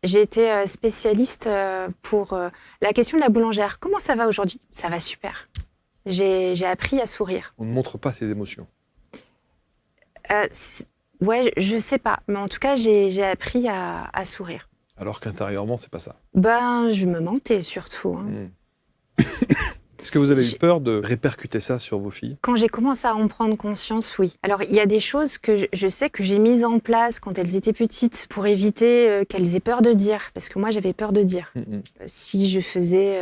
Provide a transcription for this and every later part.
J'ai été spécialiste pour la question de la boulangère. Comment ça va aujourd'hui? Ça va super. J'ai appris à sourire. On ne montre pas ses émotions. Ouais, je sais pas. Mais en tout cas, j'ai appris à sourire. Alors qu'intérieurement, c'est pas ça. Ben, je me mentais surtout. Hein. Est-ce que vous avez eu peur de répercuter ça sur vos filles? Quand j'ai commencé à en prendre conscience, oui. Alors, il y a des choses que je sais que j'ai mises en place quand elles étaient petites pour éviter qu'elles aient peur de dire. Parce que moi, j'avais peur de dire. Si je faisais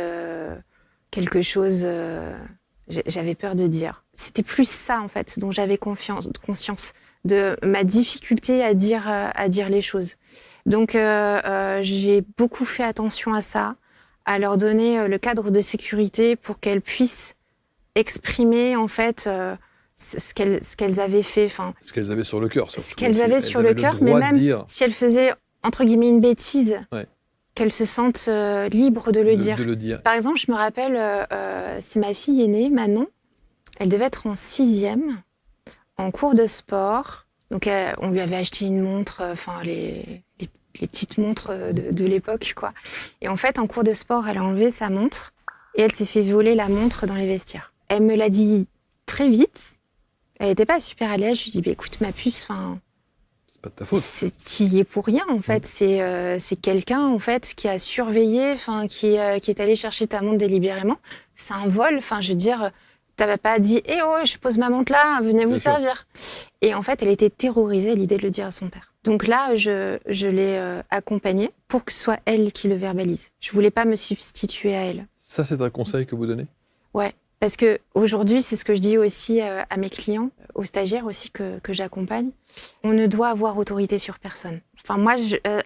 quelque chose, j'avais peur de dire. C'était plus ça, en fait, dont j'avais conscience de ma difficulté à dire les choses. Donc, j'ai beaucoup fait attention à ça, à leur donner le cadre de sécurité pour qu'elles puissent exprimer en fait ce qu'elles avaient fait. Enfin, ce qu'elles avaient sur le cœur. Ce qu'elles avaient sur le cœur, mais même si elles faisaient entre guillemets une bêtise, qu'elles se sentent libres de le dire. Par exemple, je me rappelle, c'est ma fille aînée, Manon, elle devait être en 6e, en cours de sport. Donc on lui avait acheté une montre, les petites montres de l'époque, quoi. Et en fait, en cours de sport, elle a enlevé sa montre et elle s'est fait voler la montre dans les vestiaires. Elle me l'a dit très vite. Elle n'était pas super à l'aise. Je lui ai dit, écoute, ma puce, c'est pas de ta faute. Tu y es pour rien, en fait. C'est quelqu'un, en fait, qui a surveillé, qui est allé chercher ta montre délibérément. C'est un vol, je veux dire... T'avais pas dit « Eh oh, je pose ma montre là, venez vous servir ». Et en fait, elle était terrorisée à l'idée de le dire à son père. Donc là, je l'ai accompagnée pour que ce soit elle qui le verbalise. Je voulais pas me substituer à elle. Ça, c'est un conseil que vous donnez? Ouais, parce que aujourd'hui, c'est ce que je dis aussi à mes clients, aux stagiaires aussi que j'accompagne. On ne doit avoir autorité sur personne. Enfin, moi,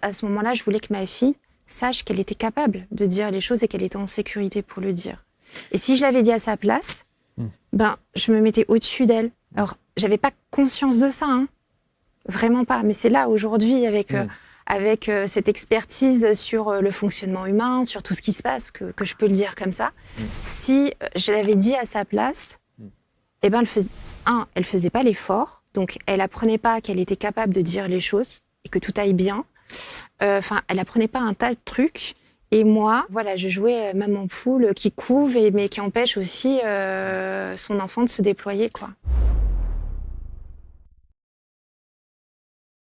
à ce moment-là, je voulais que ma fille sache qu'elle était capable de dire les choses et qu'elle était en sécurité pour le dire. Et si je l'avais dit à sa place, je me mettais au-dessus d'elle. Alors, j'avais pas conscience de ça, hein. Vraiment pas. Mais c'est là, aujourd'hui, avec cette expertise sur le fonctionnement humain, sur tout ce qui se passe, que je peux le dire comme ça. Si je l'avais dit à sa place, elle faisait pas l'effort. Donc, elle apprenait pas qu'elle était capable de dire les choses et que tout aille bien. Elle apprenait pas un tas de trucs. Et moi, voilà, je jouais maman poule qui couve, mais qui empêche aussi son enfant de se déployer, quoi.